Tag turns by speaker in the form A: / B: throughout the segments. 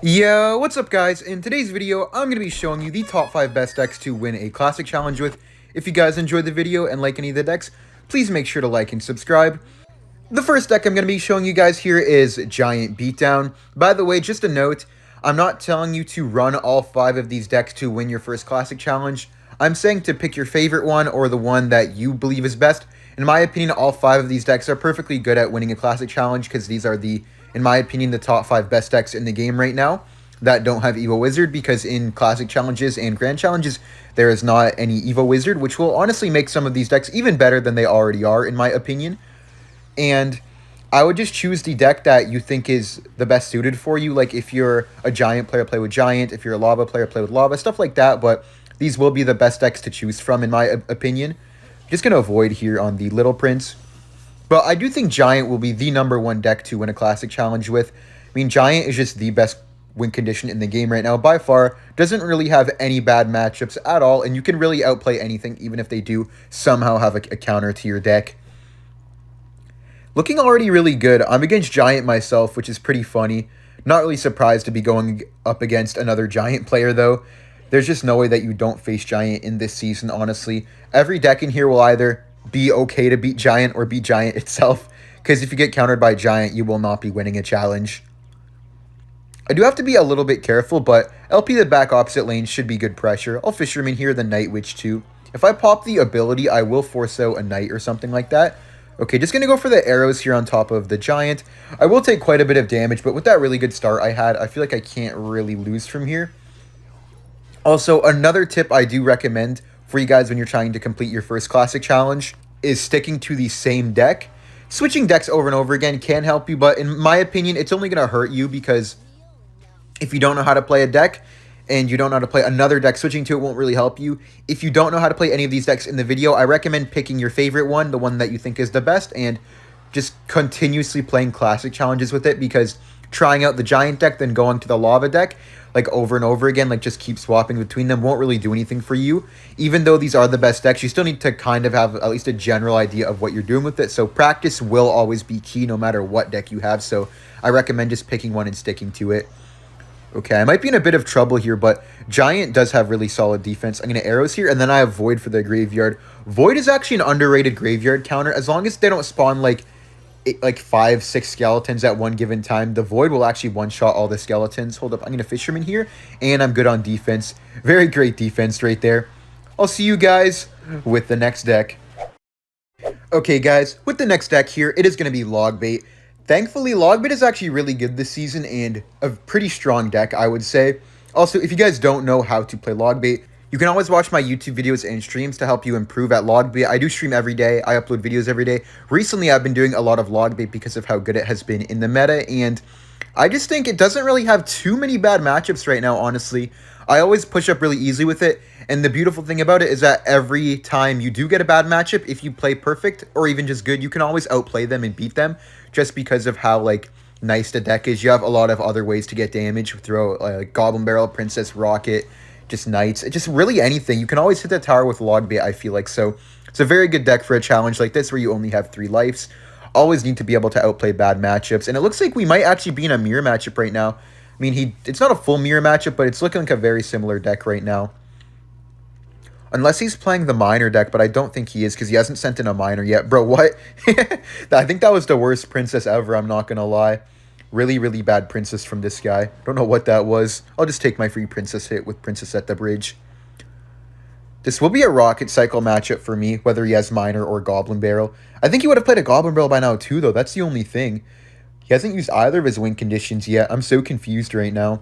A: Yo, what's up guys? In today's video, I'm going to be showing you the top 5 best decks to win a classic challenge with. If you guys enjoyed the video and like any of the decks, please make sure to like and subscribe. The first deck I'm going to be showing you guys here is Giant Beatdown. By the way, just a note, I'm not telling you to run all 5 of these decks to win your first classic challenge. I'm saying to pick your favorite one or the one that you believe is best. In my opinion, all 5 of these decks are perfectly good at winning a classic challenge because these are in my opinion, the top 5 best decks in the game right now that don't have Evo Wizard, because in classic challenges and grand challenges, there is not any Evo Wizard, which will honestly make some of these decks even better than they already are, in my opinion. And I would just choose the deck that you think is the best suited for you. Like if you're a Giant player, play with Giant. If you're a Lava player, play with Lava, stuff like that. But these will be the best decks to choose from, in my opinion. Just going to avoid here on the Little Prince. But I do think Giant will be the #1 deck to win a classic challenge with. I mean, Giant is just the best win condition in the game right now by far. Doesn't really have any bad matchups at all, and you can really outplay anything, even if they do somehow have a counter to your deck. Looking already really good. I'm against Giant myself, which is pretty funny. Not really surprised to be going up against another Giant player, though. There's just no way that you don't face Giant in this season, honestly. Every deck in here will either be okay to beat Giant or beat Giant itself, because if you get countered by Giant, you will not be winning a challenge. I do have to be a little bit careful, but LP the back opposite lane should be good pressure. I'll Fisherman here, the Night Witch too. If I pop the ability, I will force out a Knight or something like that. Okay, just going to go for the arrows here on top of the Giant. I will take quite a bit of damage, but with that really good start I had, I feel like I can't really lose from here. Also, another tip I do recommend for you guys when you're trying to complete your first classic challenge is sticking to the same deck. Switching decks over and over again can help you, but in my opinion, it's only going to hurt you, because if you don't know how to play a deck and you don't know how to play another deck, switching to it won't really help you. If you don't know how to play any of these decks in the video, I recommend picking your favorite one, the one that you think is the best, and just continuously playing classic challenges with it, because trying out the Giant deck, then going to the Lava deck, like over and over again, like just keep swapping between them, won't really do anything for you. Even though these are the best decks, you still need to kind of have at least a general idea of what you're doing with it. So practice will always be key no matter what deck you have. So I recommend just picking one and sticking to it. Okay, I might be in a bit of trouble here, but Giant does have really solid defense. I'm going to arrows here, and then I have Void for the graveyard. Void is actually an underrated graveyard counter. As long as they don't spawn like 5-6 skeletons at one given time, the Void will actually one-shot all the skeletons. Hold up, I'm going to Fisherman here, and I'm good on defense. Very great defense right there. I'll see you guys with the next deck. Okay, guys, with the next deck here, it is going to be Logbait. Thankfully, Logbait is actually really good this season and a pretty strong deck, I would say. Also, if you guys don't know how to play Logbait, you can always watch my YouTube videos and streams to help you improve at Logbait. I do stream every day. I upload videos every day. Recently, I've been doing a lot of Logbait because of how good it has been in the meta, and I just think it doesn't really have too many bad matchups right now, honestly. I always push up really easily with it, and the beautiful thing about it is that every time you do get a bad matchup, if you play perfect or even just good, you can always outplay them and beat them, just because of how nice the deck is. You have a lot of other ways to get damage. Throw Goblin Barrel, Princess, Rocket, just Knights, just really anything. You can always hit the tower with Logbait, I feel like. So it's a very good deck for a challenge like this where you only have 3 lives. Always need to be able to outplay bad matchups, and it looks like we might actually be in a mirror matchup right now. I mean, it's not a full mirror matchup, but it's looking like a very similar deck right now. Unless he's playing the Miner deck, but I don't think he is, because he hasn't sent in a Miner yet. Bro, what? I think that was the worst Princess ever, I'm not going to lie. Really, really bad Princess from this guy. Don't know what that was. I'll just take my free Princess hit with Princess at the bridge. This will be a Rocket Cycle matchup for me, whether he has Miner or Goblin Barrel. I think he would have played a Goblin Barrel by now too, though. That's the only thing. He hasn't used either of his win conditions yet. I'm so confused right now.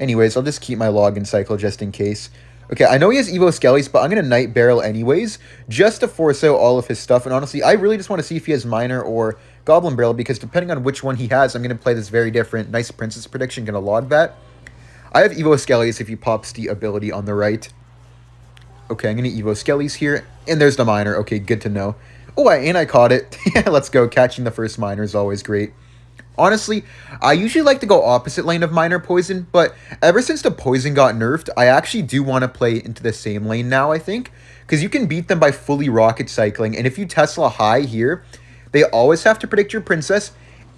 A: Anyways, I'll just keep my Login Cycle just in case. Okay, I know he has Evo Skellies, but I'm going to Night Barrel anyways, just to force out all of his stuff. And honestly, I really just want to see if he has Miner or Goblin Barrel, because depending on which one he has, I'm going to play this very different. Nice Princess prediction, going to log that. I have Evo Skellies if he pops the ability on the right. Okay, I'm going to Evo Skellies here, and there's the Miner. Okay, good to know. Oh, and I caught it. Let's go. Catching the first Miner is always great. Honestly, I usually like to go opposite lane of Miner Poison, but ever since the Poison got nerfed, I actually do want to play into the same lane now, I think, because you can beat them by fully Rocket Cycling, and if you Tesla high here, they always have to predict your Princess,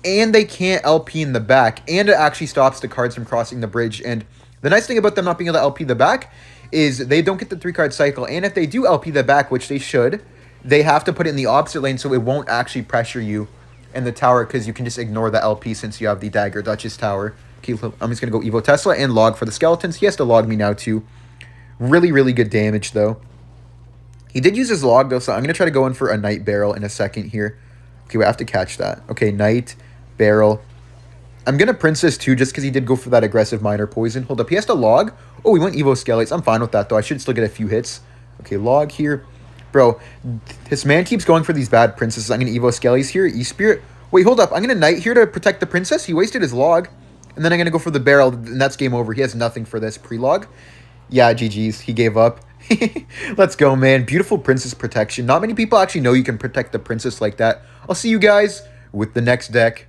A: and they can't LP in the back, and it actually stops the cards from crossing the bridge. And the nice thing about them not being able to LP the back is they don't get the 3-card cycle, and if they do LP the back, which they should, they have to put it in the opposite lane so it won't actually pressure you in the tower, because you can just ignore the LP since you have the Dagger Duchess tower. Okay, I'm just going to go Evo Tesla and log for the skeletons. He has to log me now too. Really, really good damage though. He did use his log though, so I'm going to try to go in for a Knight Barrel in a second here. Okay, we have to catch that. Okay, Knight Barrel. I'm going to Princess too, just because he did go for that aggressive minor poison. Hold up, he has to log. Oh, we went Evo Skeleton. I'm fine with that though. I should still get a few hits. Okay, log here. Bro, this man keeps going for these bad princesses. I'm going to Evo Skellies here. E-Spirit. Wait, hold up. I'm going to Knight here to protect the princess. He wasted his log. And then I'm going to go for the barrel, and that's game over. He has nothing for this pre-log. Yeah, GG's. He gave up. Let's go, man. Beautiful princess protection. Not many people actually know you can protect the princess like that. I'll see you guys with the next deck.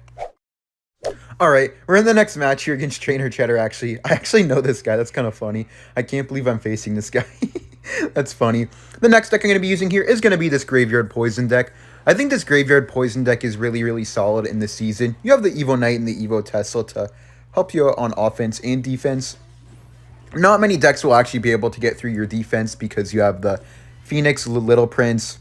A: Alright, we're in the next match here against Trainer Cheddar, actually. I actually know this guy. That's kind of funny. I can't believe I'm facing this guy. That's funny. The next deck I'm going to be using here is going to be this Graveyard Poison deck. I think this Graveyard Poison deck is really, really solid in this season. You have the Evo Knight and the Evo Tesla to help you out on offense and defense. Not many decks will actually be able to get through your defense because you have the Phoenix, Little Prince,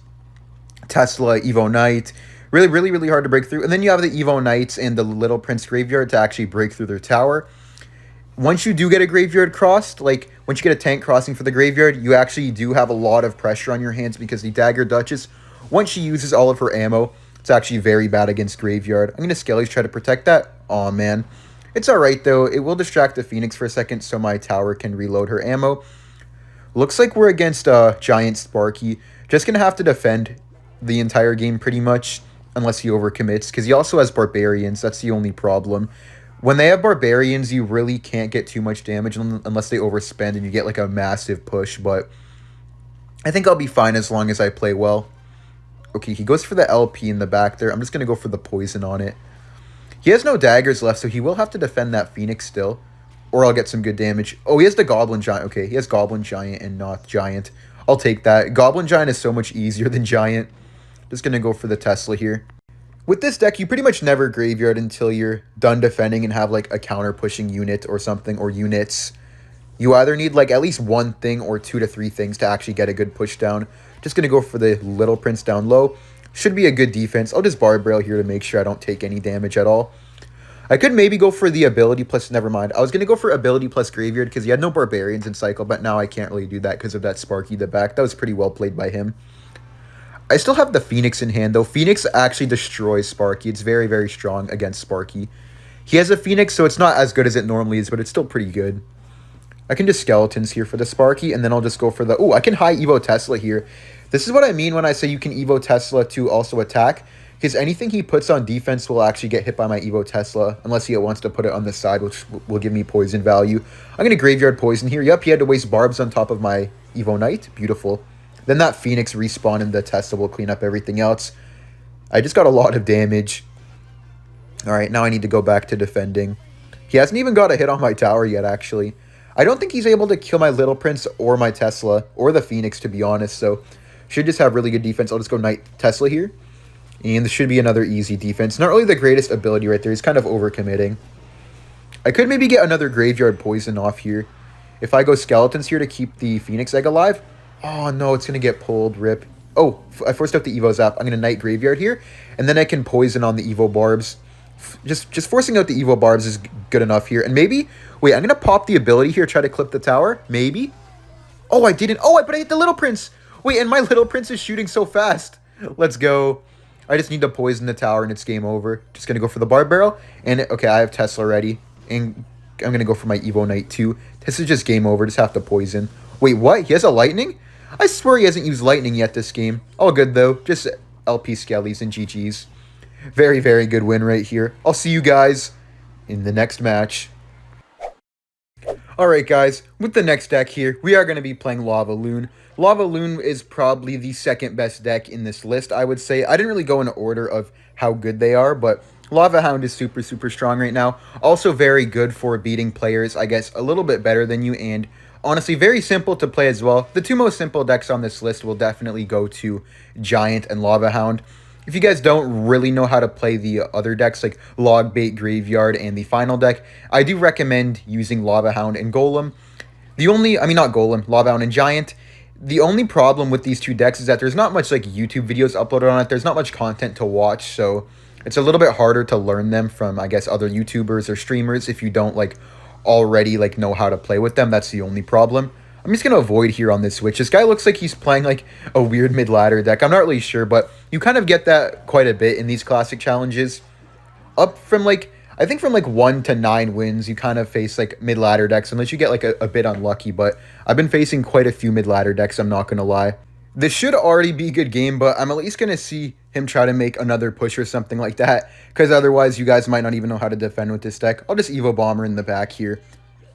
A: Tesla, Evo Knight. Really, really, really hard to break through. And then you have the Evo Knights and the Little Prince Graveyard to actually break through their tower. Once you do get a Graveyard crossed, like once you get a tank crossing for the Graveyard, you actually do have a lot of pressure on your hands because the Dagger Duchess, once she uses all of her ammo, it's actually very bad against Graveyard. I'm going to Skellies try to protect that. Aw, man. It's alright, though. It will distract the Phoenix for a second so my tower can reload her ammo. Looks like we're against Giant Sparky. Just going to have to defend the entire game pretty much, unless he overcommits, because he also has Barbarians. That's the only problem. When they have Barbarians, you really can't get too much damage unless they overspend and you get like a massive push, but I think I'll be fine as long as I play well. Okay, he goes for the LP in the back there. I'm just going to go for the poison on it. He has no daggers left, so he will have to defend that Phoenix still, or I'll get some good damage. Oh, he has the Goblin Giant. Okay, he has Goblin Giant and not Giant. I'll take that. Goblin Giant is so much easier than Giant. Just going to go for the Tesla here. With this deck, you pretty much never Graveyard until you're done defending and have like a counter-pushing unit or something, or units. You either need like at least one thing or 2 to 3 things to actually get a good push down. Just going to go for the Little Prince down low. Should be a good defense. I'll just Barb Rail here to make sure I don't take any damage at all. I could maybe go for the ability plus, never mind. I was going to go for ability plus Graveyard because he had no Barbarians in cycle, but now I can't really do that because of that Sparky in the back. That was pretty well played by him. I still have the Phoenix in hand, though. Phoenix actually destroys Sparky. It's very, very strong against Sparky. He has a Phoenix, so it's not as good as it normally is, but it's still pretty good. I can just Skeletons here for the Sparky, and then I'll just go for the... Oh, I can high Evo Tesla here. This is what I mean when I say you can Evo Tesla to also attack, because anything he puts on defense will actually get hit by my Evo Tesla, unless he wants to put it on the side, which will give me poison value. I'm going to Graveyard Poison here. Yep, he had to waste Barbs on top of my Evo Knight. Beautiful. Then that Phoenix respawn and the Tesla will clean up everything else. I just got a lot of damage. Alright, now I need to go back to defending. He hasn't even got a hit on my tower yet, actually. I don't think he's able to kill my Little Prince or my Tesla or the Phoenix, to be honest, so should just have really good defense. I'll just go Knight Tesla here. And this should be another easy defense. Not really the greatest ability right there. He's kind of overcommitting. I could maybe get another Graveyard Poison off here. If I go Skeletons here to keep the Phoenix Egg alive. Oh, no, it's going to get pulled. Rip. Oh, I forced out the Evo Zap. I'm going to Knight Graveyard here. And then I can Poison on the Evo Barbs. Just forcing out the Evo Barbs is good enough here. And maybe... Wait, I'm going to pop the ability here. Try to clip the tower. Maybe. Oh, I didn't. Oh, but I hit the Little Prince. Wait, and my Little Prince is shooting so fast. Let's go. I just need to poison the tower and it's game over. Just going to go for the Barb Barrel. And, okay, I have Tesla ready. And I'm going to go for my Evo Knight too. This is just game over. Just have to poison. Wait, what? He has a Lightning? I swear he hasn't used Lightning yet this game. All good, though. Just LP Skellies and GG's. Very, very good win right here. I'll see you guys in the next match. Alright, guys. With the next deck here, we are going to be playing Lavaloon. Lavaloon is probably the second best deck in this list, I would say. I didn't really go in order of how good they are, but Lava Hound is super, super strong right now. Also very good for beating players, I guess, a little bit better than you, and honestly, very simple to play as well. The two most simple decks on this list will definitely go to Giant and Lava Hound. If you guys don't really know how to play the other decks like Logbait, Graveyard, and the final deck, I do recommend using Lava Hound and Golem. I mean not Golem, Lava Hound and Giant. The only problem with these two decks is that there's not much like YouTube videos uploaded on it. There's not much content to watch, so it's a little bit harder to learn them from, I guess, other YouTubers or streamers if you don't like already like know how to play with them. That's the only problem. I'm just gonna avoid here on this switch. This guy looks like he's playing like a weird mid-ladder deck. I'm not really sure, but you kind of get that quite a bit in these classic challenges. Up from like, I think from like 1 to 9 wins, you kind of face like mid-ladder decks, unless you get like a bit unlucky, but I've been facing quite a few mid-ladder decks, I'm not gonna lie. This should already be a good game, but I'm at least gonna see him try to make another push or something like that, because otherwise you guys might not even know how to defend with this deck. I'll just Evo Bomber in the back here.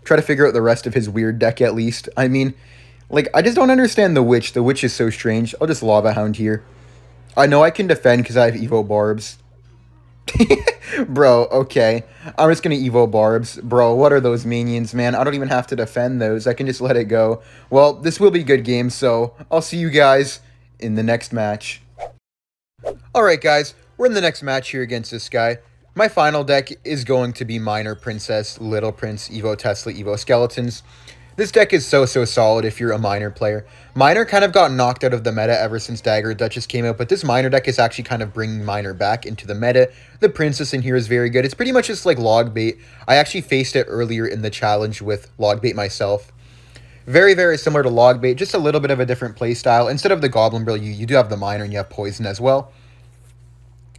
A: Try to figure out the rest of his weird deck at least. I mean, like, I just don't understand the Witch. The Witch is so strange. I'll just Lava Hound here. I know I can defend because I have Evo Barbs. Bro, okay. I'm just going to Evo Barbs. Bro, what are those minions, man? I don't even have to defend those. I can just let it go. Well, this will be a good game, so I'll see you guys in the next match. Alright, guys. We're in the next match here against this guy. My final deck is going to be Miner Princess, Little Prince, Evo Tesla, Evo Skeletons. This deck is so solid if you're a Miner player. Miner kind of got knocked out of the meta ever since Dagger Duchess came out, but this Miner deck is actually kind of bringing Miner back into the meta. The Princess in here is very good. It's pretty much just like Logbait. I actually faced it earlier in the challenge with Logbait myself. Very similar to Logbait, just a little bit of a different playstyle. Instead of the Goblin Brill, you do have the Miner and you have Poison as well.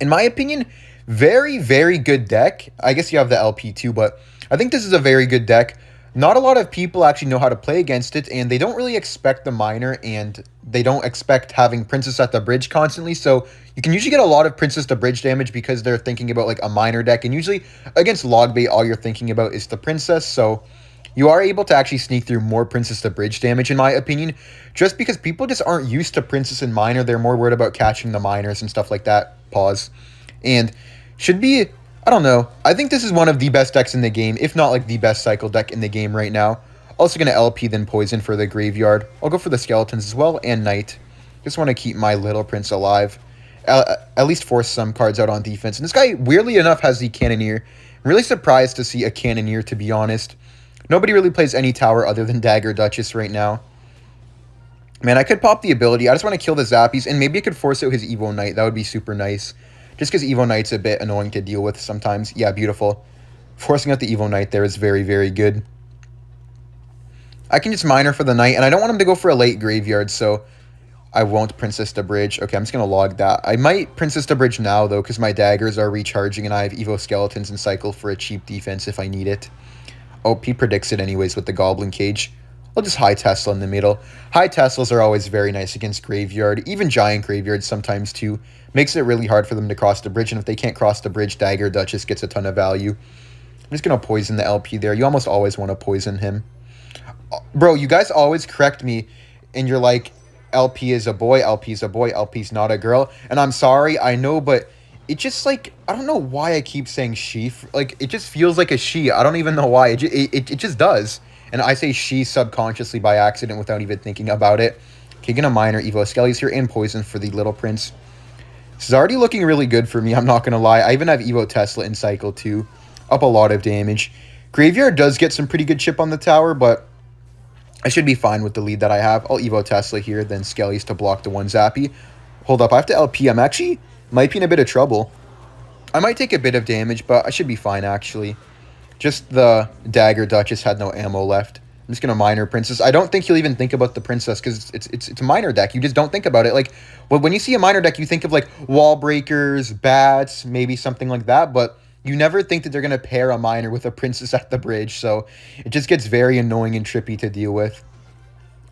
A: In my opinion, very good deck. I guess you have the LP too, but I think this is a very good deck. Not a lot of people actually know how to play against it, and they don't really expect the Miner, and they don't expect having Princess at the bridge constantly, so you can usually get a lot of Princess to bridge damage because they're thinking about like a Miner deck, and usually against Logbait, all you're thinking about is the Princess, so you are able to actually sneak through more Princess to bridge damage, in my opinion, just because people just aren't used to Princess and Miner. They're more worried about catching the Miners and stuff like that. Pause. And should be, I don't know, I think this is one of the best decks in the game, if not like the best cycle deck in the game right now. Also going to LP then Poison for the Graveyard. I'll go for the Skeletons as well, and Knight. Just want to keep my Little Prince alive. At least force some cards out on defense. And this guy, weirdly enough, has the Cannoneer. I'm really surprised to see a Cannoneer, to be honest. Nobody really plays any tower other than Dagger Duchess right now. Man, I could pop the ability. I just want to kill the Zappies, and maybe I could force out his Evo Knight. That would be super nice. Just because Evo Knight's a bit annoying to deal with sometimes. Yeah, beautiful. Forcing out the Evo Knight there is very good. I can just Miner for the Knight, and I don't want him to go for a late Graveyard, so I won't Princess to Bridge. Okay, I'm just going to log that. I might Princess to Bridge now, though, because my daggers are recharging, and I have Evo Skeletons and Cycle for a cheap defense if I need it. Oh, he predicts it anyways with the Goblin Cage. I'll just High Tesla in the middle. High Teslas are always very nice against Graveyard. Even Giant Graveyards sometimes, too. Makes it really hard for them to cross the bridge, and if they can't cross the bridge, Dagger Duchess gets a ton of value. I'm just going to poison the LP there. You almost always want to poison him. Bro, you guys always correct me, and you're like, LP is a boy, LP is a boy, LP's not a girl. And I'm sorry, I know, but it just, like, I don't know why I keep saying she. Like, it just feels like a she. I don't even know why. It just does. And I say she subconsciously by accident without even thinking about it. Okay, gonna Miner, Evo Skellies here, and Poison for the Little Prince. This is already looking really good for me, I'm not gonna lie. I even have Evo Tesla in Cycle too. Up a lot of damage. Graveyard does get some pretty good chip on the tower, but I should be fine with the lead that I have. I'll Evo Tesla here, then Skellies to block the one Zappy. Hold up, I have to LP. I'm actually might be in a bit of trouble. I might take a bit of damage, but I should be fine, actually. Just the Dagger Duchess had no ammo left. I'm just going to Miner Princess. I don't think he'll even think about the Princess, because it's a Miner deck. You just don't think about it. Like, when you see a Miner deck, you think of, like, Wall Breakers, Bats, maybe something like that, but you never think that they're going to pair a Miner with a Princess at the bridge, so it just gets very annoying and trippy to deal with.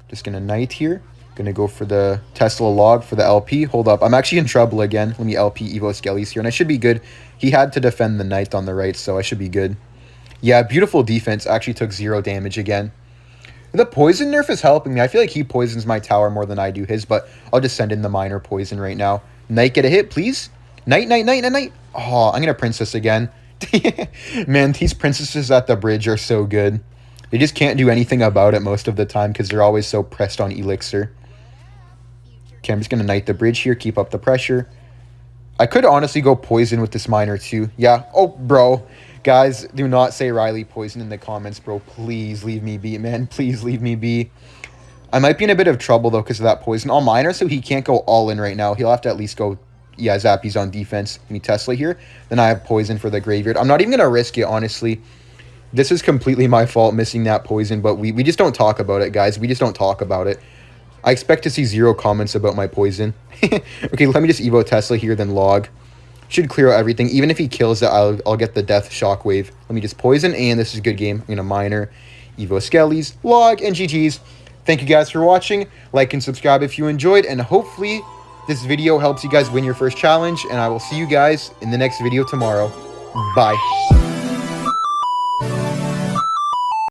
A: Just going to Knight here. Going to go for the Tesla Log for the LP. Hold up. I'm actually in trouble again. Let me LP Evo Skellies here, and I should be good. He had to defend the Knight on the right, so I should be good. Yeah, beautiful defense. Actually took 0 damage again. The Poison nerf is helping me. I feel like he poisons my tower more than I do his, but I'll just send in the Miner Poison right now. Knight, get a hit, please. Knight. Oh, I'm going to Princess again. Man, these Princesses at the bridge are so good. They just can't do anything about it most of the time because they're always so pressed on Elixir. Okay, I'm just going to Knight the bridge here, keep up the pressure. I could honestly go poison with this miner too. Yeah. Oh, bro. Guys, do not say Ryley poison in the comments, bro. Please leave me be, man. Please leave me be. I might be in a bit of trouble, though, because of that poison. I'll miner, so he can't go all in right now. He'll have to at least go... Yeah, Zappy's on defense. Give me Tesla here. Then I have poison for the graveyard. I'm not even going to risk it, honestly. This is completely my fault, missing that poison, but we just don't talk about it, guys. We just don't talk about it. I expect to see 0 comments about my poison. Okay, let me just Evo Tesla here, then log. Should clear out everything. Even if he kills it, I'll get the death shockwave. Let me just poison, and this is a good game. I'm going to miner, Evo Skellies, log, and GG's. Thank you guys for watching. Like and subscribe if you enjoyed, and hopefully this video helps you guys win your first challenge, and I will see you guys in the next video tomorrow. Bye.